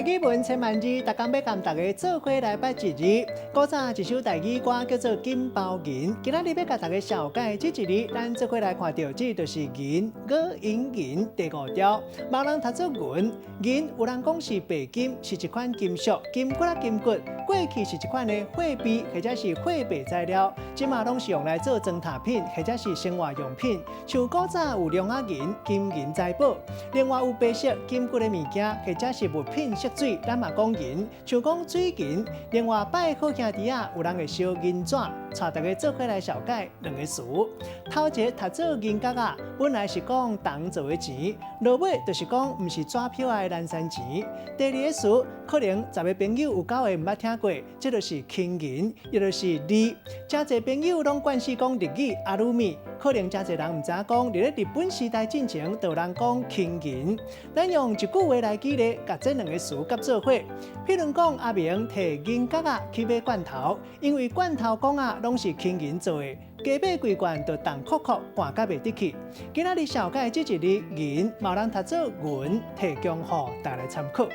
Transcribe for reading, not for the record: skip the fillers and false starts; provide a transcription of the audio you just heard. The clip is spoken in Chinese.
语文千万字，逐工要甲大家做伙来捌一字。古早一首台语歌叫做《金包银》，今仔日要甲大家小解这一字，咱做伙来看到，这就是银，五银银第五条。盲人读做银，银有人讲是白金，是一款金属，金骨啊金骨。过去是一款的货币或者是货币材料，今嘛拢是用来做装饰品或者是生活用品。像古早有龙仔银、金银财宝，另外有白色金骨的物件或者是物品色水，咱嘛讲银，像讲水银。另外摆好兄弟啊，有人会烧银纸，带大家做伙来小解两个词。头一个读做银角啊，本来是讲铜做的钱，落尾就是讲唔是纸票的蓝山钱。第二个词可能10个朋友有9个唔捌听过，这就是金银，也就是日。真侪朋友拢惯势讲日语阿鲁米，可能真侪人唔知影讲，伫日本时代进前，就有人讲金银。咱用一句话来举例，甲这两个词夹做伙。譬如讲阿明摕银角啊去买罐头，因为罐头讲啊拢是金银做的，加买几罐就冻壳壳，半甲袂得去。今仔日小解这一字银，嘛有人读做银，提供予大家参考。